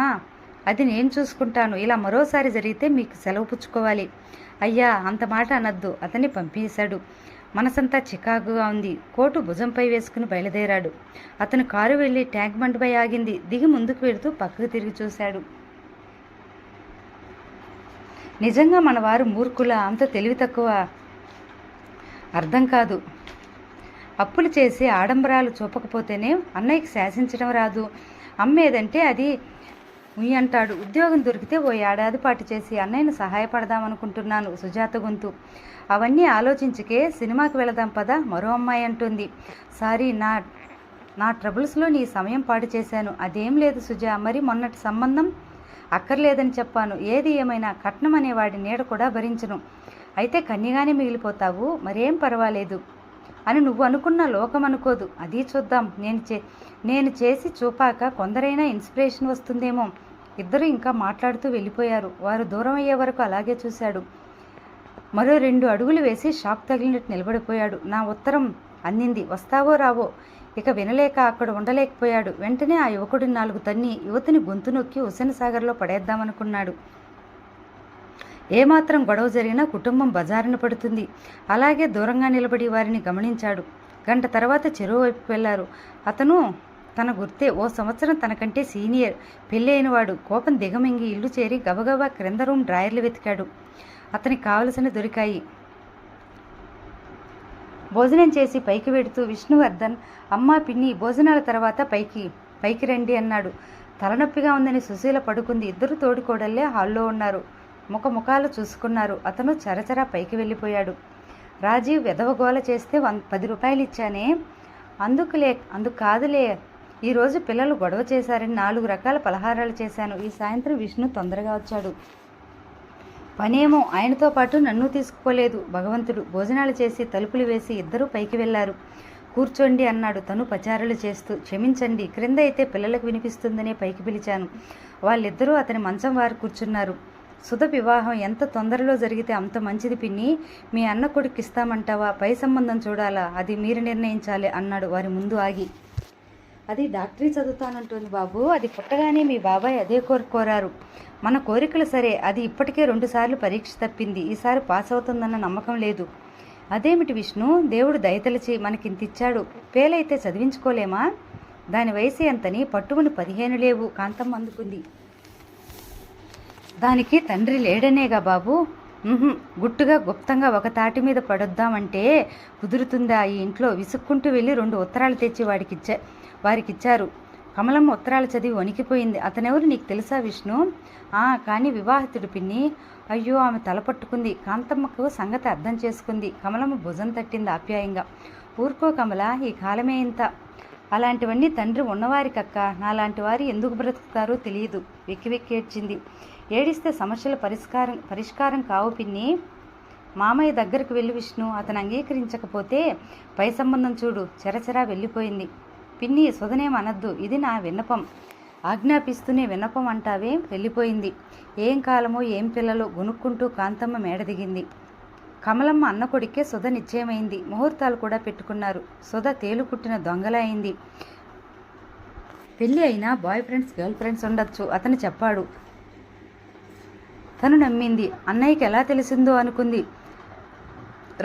అది నేను చూసుకుంటాను. ఇలా మరోసారి జరిగితే మీకు సెలవు పుచ్చుకోవాలి. అయ్యా, అంత మాట అనద్దు. అతన్ని పంపేశాడు. మనసంతా చికాకుగా ఉంది. కోటు భుజంపై వేసుకుని బయలుదేరాడు. అతను కారు వెళ్ళి ట్యాంక్ బండ్పై ఆగింది. దిగి ముందుకు వెళుతూ పక్కకు తిరిగి చూశాడు. నిజంగా మన వారు మూర్ఖుల? అంత తెలివి తక్కువ? అర్థం కాదు. అప్పులు చేసి ఆడంబరాలు చూపకపోతేనే అన్నయ్యకి శాసించడం రాదు. అమ్మేదంటే అది అంటాడు. ఉద్యోగం దొరికితే ఓ ఏడాది పాటు చేసి అన్నయ్యను సహాయపడదామనుకుంటున్నాను. సుజాత గొంతు. అవన్నీ ఆలోచించుకే సినిమాకి వెళదాం పదా, మరో అమ్మాయి అంటుంది. సారీ, నా ట్రబుల్స్లో నీ సమయం పాడు చేశాను. అదేం లేదు సుజా. మరి మొన్నటి సంబంధం అక్కర్లేదని చెప్పాను. ఏది ఏమైనా కట్నం అనేవాడి నీడ కూడా భరించను. అయితే కన్యగానే మిగిలిపోతావు. మరేం పర్వాలేదు అని నువ్వు అనుకున్న లోకం అనుకోదు. అది చూద్దాం. నేను చేసి చూపాక కొందరైనా ఇన్స్పిరేషన్ వస్తుందేమో. ఇద్దరు ఇంకా మాట్లాడుతూ వెళ్ళిపోయారు. వారు దూరం అయ్యే వరకు అలాగే చూశాడు. మరో 2 అడుగులు వేసి షాక్ తగిలినట్టు నిలబడిపోయాడు. నా ఉత్తరం అందింది, వస్తావో రావో. ఇక వినలేక అక్కడ ఉండలేకపోయాడు. వెంటనే ఆ యువకుడిని 4 తన్ని యువతిని గొంతు నొక్కి హుస్సేన్ సాగర్లో పడేద్దామనుకున్నాడు. ఏమాత్రం గొడవ జరిగినా కుటుంబం బజారున పడుతుంది. అలాగే దూరంగా నిలబడి వారిని గమనించాడు. గంట తర్వాత చెరువు వైపు వెళ్లారు. అతను తన గుర్తే. ఓ సంవత్సరం తనకంటే సీనియర్, పెళ్ళి అయినవాడు. కోపం దిగమింగి ఇల్లు చేరి గబగబా క్రింద రూమ్ డ్రాయర్లు వెతికాడు. అతనికి కావలసిన దొరికాయి. భోజనం చేసి పైకి వెడుతూ విష్ణువర్ధన్, అమ్మా పిన్ని, భోజనాల తర్వాత పైకి రండి అన్నాడు. తలనొప్పిగా ఉందని సుశీల పడుకుంది. ఇద్దరు తోడికోడళ్లే హాల్లో ఉన్నారు. ముఖాలు చూసుకున్నారు. అతను చరచరా పైకి వెళ్ళిపోయాడు. రాజీవ్ వెధవగోల చేస్తే 10 రూపాయలు ఇచ్చానే. అందుకు కాదులే. ఈరోజు పిల్లలు గొడవ చేశారని 4 రకాల పలహారాలు చేశాను. ఈ సాయంత్రం విష్ణు తొందరగా వచ్చాడు. పనేమో ఆయనతో పాటు నన్ను తీసుకుపోలేదు భగవంతుడు. భోజనాలు చేసి తలుపులు వేసి ఇద్దరూ పైకి వెళ్లారు. కూర్చోండి అన్నాడు తను పచారులు చేస్తూ. క్షమించండి, క్రింద అయితే పిల్లలకు వినిపిస్తుందనే పైకి పిలిచాను. వాళ్ళిద్దరూ అతని మంచం వారు కూర్చున్నారు. సుధ వివాహం ఎంత తొందరలో జరిగితే అంత మంచిది పిన్ని. మీ అన్న కొడుకు ఇస్తామంటావా? పై సంబంధం చూడాలా? అది మీరు నిర్ణయించాలి అన్నాడు వారి ముందు ఆగి. అది డాక్టరీ చదువుతానంటుంది బాబు. అది పుట్టగానే మీ బాబాయ్ అదే కోరారు. మన కోరికలు సరే, అది ఇప్పటికే 2 సార్లు పరీక్ష తప్పింది. ఈసారి పాస్ అవుతుందన్న నమ్మకం లేదు. అదేమిటి విష్ణు, దేవుడు దయతలిచి మనకింతిచ్చాడు. పేలైతే చదివించుకోలేమా? దాని వయసు ఎంతని? పట్టుమని 15 లేవు. కాంతమ్మ అందుకుంది. దానికి తండ్రి లేడనేగా బాబు. గుట్టుగా గుప్తంగా ఒక తాటి మీద పడొద్దామంటే కుదురుతుందా? ఈ ఇంట్లో విసుక్కుంటూ వెళ్ళి 2 ఉత్తరాలు తెచ్చి వారికిచ్చారు. కమలమ్మ ఉత్తరాలు చదివి వణికిపోయింది. అతనెవరు నీకు తెలుసా విష్ణు? కానీ వివాహితుడు పిన్ని. అయ్యో, ఆమె తలపట్టుకుంది. కాంతమ్మకు సంగతి అర్థం చేసుకుంది. కమలమ్మ భుజం తట్టింది ఆప్యాయంగా. ఊరుకో కమల, ఈ కాలమే ఇంత. అలాంటివన్నీ తండ్రి ఉన్నవారికక్క, నాలాంటి వారు ఎందుకు బ్రతుకుతారో తెలియదు. వెక్కి వెక్కి ఏడ్చింది. ఏడిస్తే సమస్యల పరిష్కారం కావు పిన్ని. మామయ్య దగ్గరకు వెళ్ళి విష్ణు. అతను అంగీకరించకపోతే పై సంబంధం చూడు. చెరచెరా వెళ్ళిపోయింది. పిన్ని, సుధనేం అనద్దు, ఇది నా విన్నపం. ఆజ్ఞాపిస్తూనే విన్నపం అంటావే? వెళ్ళిపోయింది. ఏం కాలమో ఏం పిల్లలో గొనుక్కుంటూ కాంతమ్మ మేడ దిగింది. కమలమ్మ అన్న కొడుకే సుధ నిశ్చయమైంది. ముహూర్తాలు కూడా పెట్టుకున్నారు. సుధ తేలు కుట్టిన దొంగల అయింది. పెళ్ళి అయినా బాయ్ ఫ్రెండ్స్ గర్ల్ ఫ్రెండ్స్ ఉండొచ్చు, అతను చెప్పాడు. తను నమ్మింది. అన్నయ్యకి ఎలా తెలిసిందో అనుకుంది.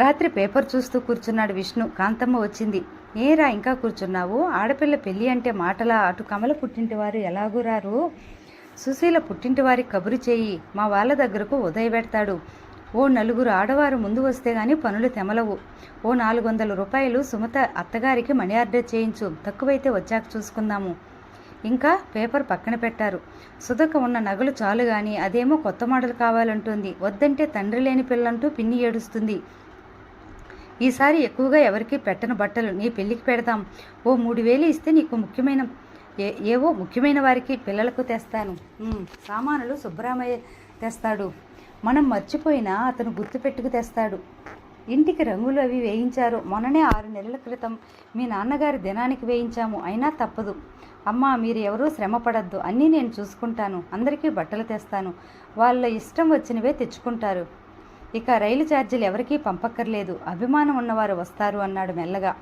రాత్రి పేపర్ చూస్తూ కూర్చున్నాడు విష్ణు. కాంతమ్మ వచ్చింది. ఏరా ఇంకా కూర్చున్నావు? ఆడపిల్ల పెళ్ళి అంటే మాటలా? అటు కమల పుట్టింటి వారు ఎలాగూ రారు. సుశీల పుట్టింటి వారికి కబురు చేయి. మా వాళ్ళ దగ్గరకు ఉదయ పెడతాడు. ఓ 4 ఆడవారు ముందు వస్తే గాని పనులు తెమలవు. ఓ 400 రూపాయలు సుమత అత్తగారికి మనీ ఆర్డర్ చేయించు. తక్కువైతే వచ్చాక చూసుకుందాము. ఇంకా పేపర్ పక్కన పెట్టారు. సుధకు ఉన్న నగలు చాలు గాని అదేమో కొత్త మోడల్ కావాలంటుంది. వద్దంటే తండ్రి లేని పిల్లంటూ పిన్ని ఏడుస్తుంది. ఈసారి ఎక్కువగా ఎవరికి పెట్టను బట్టలు. నీ పెళ్ళికి పెడదాం. ఓ 3000 ఇస్తే నీకు ఏవో ముఖ్యమైన వారికి పిల్లలకు తెస్తాను. సామానులు సుబ్బరామయ్య తెస్తాడు. మనం మర్చిపోయినా అతను గుర్తుపెట్టుకు తెస్తాడు. ఇంటికి రంగులు అవి వేయించారు. మొన్ననే 6 నెలల క్రితం మీ నాన్నగారి దినానికి వేయించాము. అయినా తప్పదు. అమ్మా, మీరు ఎవరూ శ్రమ పడద్దు. అన్నీ నేను చూసుకుంటాను. అందరికీ బట్టలు తెస్తాను. వాళ్ళ ఇష్టం వచ్చినవే తెచ్చుకుంటారు. ఇక రైలు ఛార్జీలు ఎవరికీ పంపక్కర్లేదు. అభిమానం ఉన్నవారు వస్తారు అన్నాడు మెల్లగా.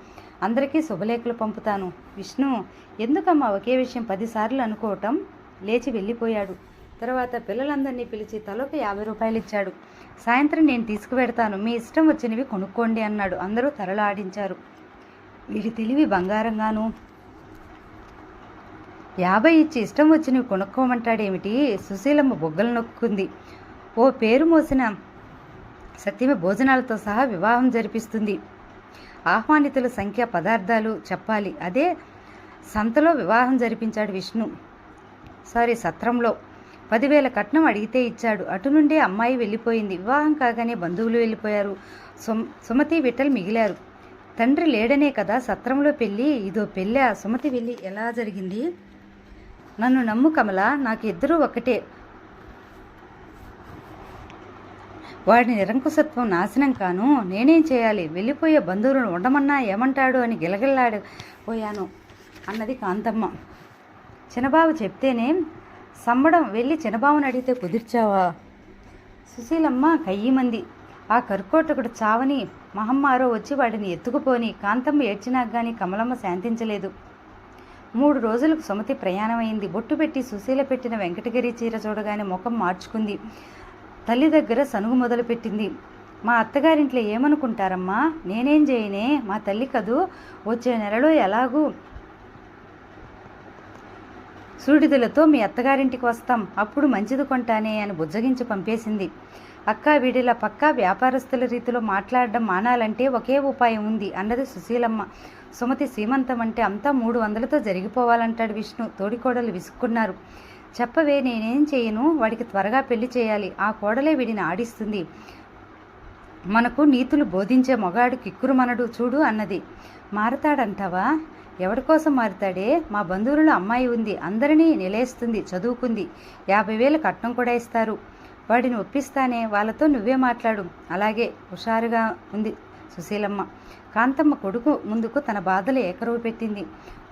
అందరికీ శుభలేఖలు పంపుతాను. విష్ణు, ఎందుకమ్మా ఒకే విషయం 10 సార్లు అనుకోవటం? లేచి వెళ్ళిపోయాడు. తర్వాత పిల్లలందరినీ పిలిచి తలోకి 50 రూపాయలు ఇచ్చాడు. సాయంత్రం నేను తీసుకువెడతాను. మీ ఇష్టం వచ్చినవి కొనుక్కోండి అన్నాడు. అందరూ తలలు ఆడించారు. వీడి తెలివి బంగారంగాను. 50 ఇచ్చి ఇష్టం వచ్చినవి కొనుక్కోమంటాడేమిటి? సుశీలమ్మ బొగ్గలు నొక్కుంది. ఓ పేరు మోసిన సత్యమే భోజనాలతో సహా వివాహం జరిపిస్తుంది. ఆహ్వానితుల సంఖ్య, పదార్థాలు చెప్పాలి. అదే సంతలో వివాహం జరిపించాడు విష్ణు. సత్రంలో 10,000 కట్నం అడిగితే ఇచ్చాడు. అటు నుండే అమ్మాయి వెళ్ళిపోయింది. వివాహం కాగానే బంధువులు వెళ్ళిపోయారు. సుమతి విఠల్ మిగిలారు. తండ్రి లేడనే కదా సత్రంలో పెళ్ళి. ఇదో పెళ్ళా? సుమతి వెళ్ళి ఎలా జరిగింది? నన్ను నమ్ము కమల, నాకు ఇద్దరూ ఒకటే. వాడి నిరంకుశత్వం నాశనం కాను. నేనేం చేయాలి? వెళ్ళిపోయే బంధువులను ఉండమన్నా ఏమంటాడు అని గిలగిల్లాడిపోయాను అన్నది కాంతమ్మ. చిన్నబాబు చెప్తేనే సమ్మడం. వెళ్ళి చిన్నబాబుని అడిగితే కుదిర్చావా? సుశీలమ్మ కయ్యమంది. ఆ కర్కోటకుడు చావని మహమ్మారో వచ్చి వాడిని ఎత్తుకుపోని. కాంతమ్మ ఏడ్చినాక కానీ కమలమ్మ శాంతించలేదు. 3 రోజులకు సుమతి ప్రయాణమైంది. బొట్టు పెట్టి సుశీల పెట్టిన వెంకటగిరి చీర చూడగానే ముఖం మార్చుకుంది. తల్లి దగ్గర సనుగు మొదలుపెట్టింది. మా అత్తగారింట్లో ఏమనుకుంటారమ్మా? నేనేం చేయనే? మా తల్లి కదూ. వచ్చే నెలలో ఎలాగూ సూడిదలతో మీ అత్తగారింటికి వస్తాం. అప్పుడు మంచిది కొంటానే అని బుజ్జగించి పంపేసింది. అక్క, వీడిలా పక్కా వ్యాపారస్తుల రీతిలో మాట్లాడడం మానాలంటే ఒకే ఉపాయం ఉంది అన్నది సుశీలమ్మ. సుమతి సీమంతం అంటే అంతా 300లతో జరిగిపోవాలంటాడు విష్ణు. తోడికోడలు విసుక్కున్నారు. చెప్పవే, నేనేం చేయను? వాడికి త్వరగా పెళ్లి చేయాలి. ఆ కోడలే వీడిని ఆడిస్తుంది. మనకు నీతులు బోధించే మొగాడు కిక్కురు మనడు చూడు అన్నది. మారతాడంటావా? ఎవడి కోసం మారుతాడే? మా బంధువులలో అమ్మాయి ఉంది. అందరినీ నిలేస్తుంది. చదువుకుంది. 50,000 కట్నం కూడా ఇస్తారు. వాడిని ఒప్పిస్తానే. వాళ్ళతో నువ్వే మాట్లాడు. అలాగే. హుషారుగా ఉంది సుశీలమ్మ. కాంతమ్మ కొడుకు ముందుకు తన బాధలు ఏకరువు పెట్టింది.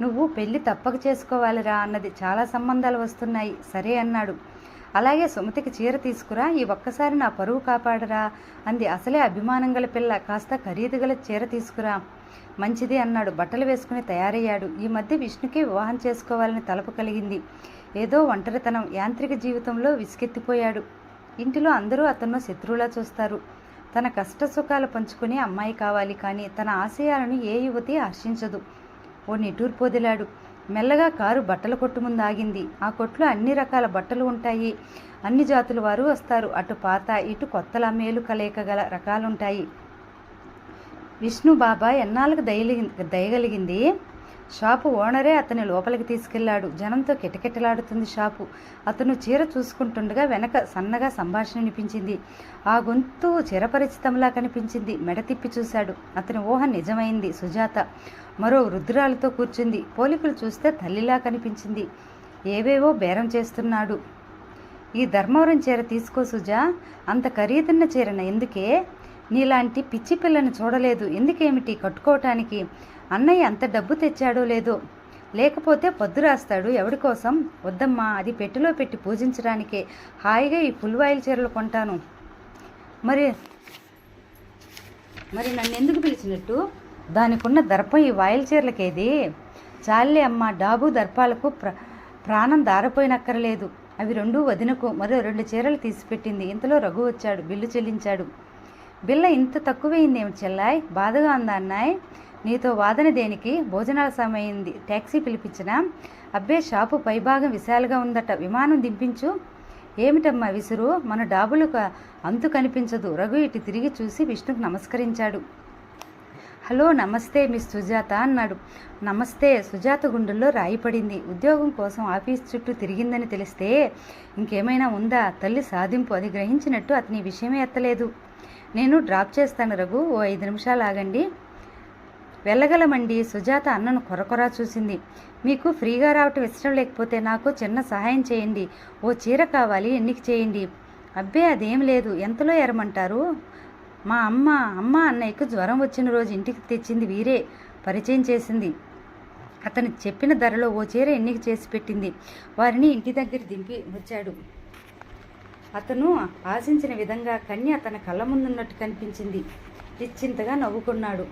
నువ్వు పెళ్లి తప్పక చేసుకోవాలిరా అన్నది. చాలా సంబంధాలు వస్తున్నాయి. సరే అన్నాడు. అలాగే సుమతికి చీర తీసుకురా. ఈ ఒక్కసారి నా పరువు కాపాడరా అంది. అసలే అభిమానం గల పిల్ల. కాస్త ఖరీదు గల చీర తీసుకురా. మంచిది అన్నాడు. బట్టలు వేసుకుని తయారయ్యాడు. ఈ మధ్య విష్ణుకే వివాహం చేసుకోవాలని తలపు కలిగింది. ఏదో ఒంటరితనం, యాంత్రిక జీవితంలో విసుకెత్తిపోయాడు. ఇంటిలో అందరూ అతను శత్రువులా చూస్తారు. తన కష్ట సుఖాలు పంచుకునే అమ్మాయి కావాలి. కానీ తన ఆశయాలను ఏ యువతి హర్షించదు. ఓ నిట్టూర్పోదిలాడు. మెల్లగా కారు బట్టల కొట్టు ముందు ఆగింది. ఆ కొట్లో అన్ని రకాల బట్టలు ఉంటాయి. అన్ని జాతుల వారు వస్తారు. అటు పాత, ఇటు కొత్తల మేలు కలయిక గల రకాలుంటాయి. విష్ణు బాబా ఎన్నాళ్ళకు దయగలిగింది. షాపు ఓనరే అతని లోపలికి తీసుకెళ్లాడు. జనంతో కిటకిటలాడుతుంది షాపు. అతను చీర చూసుకుంటుండగా వెనక సన్నగా సంభాషణ వినిపించింది. ఆ గొంతు చిరపరిచితంలా కనిపించింది. మెడ తిప్పి చూశాడు. అతని ఊహ నిజమైంది. సుజాత మరో వృద్ధురాలతో కూర్చుంది. పోలికలు చూస్తే తల్లిలా కనిపించింది. ఏవేవో బేరం చేస్తున్నాడు. ఈ ధర్మవరం చీర తీసుకో సుజా. అంత ఖరీదున్న చీరన ఎందుకే? నీలాంటి పిచ్చి పిల్లని చూడలేదు. ఎందుకేమిటి కట్టుకోవటానికి? అన్నయ్య అంత డబ్బు తెచ్చాడో లేదో, లేకపోతే పొద్దు రాస్తాడు. ఎవడి కోసం? వద్దమ్మా, అది పెట్టెలో పెట్టి పూజించడానికే. హాయిగా ఈ ఫుల్ ఆయిల్ చీరలు కొంటాను. మరి నన్ను ఎందుకు పిలిచినట్టు? దానికున్న దర్పం ఈ వాయిల్ చీరలకేది? చాలే అమ్మ, డాబు దర్పాలకు ప్రాణం దారపోయినక్కరలేదు. అవి రెండూ వదినకు. మరో 2 చీరలు తీసిపెట్టింది. ఇంతలో రఘు వచ్చాడు. బిల్లు చెల్లించాడు. బిల్ల ఇంత తక్కువైందేమిటి చెల్లాయ్? బాధగా ఉందా అన్నాయ్? నీతో వాదన దేనికి? భోజనాల సమయమైంది. ట్యాక్సీ పిలిపించినా? అబ్బే, షాపు పైభాగం విశాలుగా ఉందట. విమానం దింపించు. ఏమిటమ్మా విసురు? మన డాబులకు అంతు కనిపించదు. రఘు ఇటు తిరిగి చూసి విష్ణుకు నమస్కరించాడు. హలో, నమస్తే మిస్ సుజాత అన్నాడు. నమస్తే. సుజాత గుండెల్లో రాయిపడింది. ఉద్యోగం కోసం ఆఫీస్ చుట్టూ తిరిగిందని తెలిస్తే ఇంకేమైనా ఉందా? తల్లి సాధింపు. అది గ్రహించినట్టు అతని విషయమే ఎత్తలేదు. నేను డ్రాప్ చేస్తాను రఘు, ఓ 5 నిమిషాలు ఆగండి. వెళ్ళగలమండి. సుజాత అన్నను కొరకొరా చూసింది. మీకు ఫ్రీగా రావటం ఇష్టం లేకపోతే నాకు చిన్న సహాయం చేయండి. ఓ చీర కావాలి, ఎన్నిక చేయండి. అబ్బే, అదేం లేదు. ఎంతలో ఎరమంటారు? మా అమ్మ అన్నయ్యకు జ్వరం వచ్చిన రోజు ఇంటికి తెచ్చింది వీరే పరిచయం చేసింది. అతను చెప్పిన ధరలో ఓ చీర ఎన్నిక చేసి పెట్టింది. వారిని ఇంటి దగ్గర దింపి వచ్చాడు. అతను ఆశించిన విధంగా కన్య తన కళ్ళ ముందున్నట్టు కనిపించింది. నిశ్చింతగా నవ్వుకున్నాడు.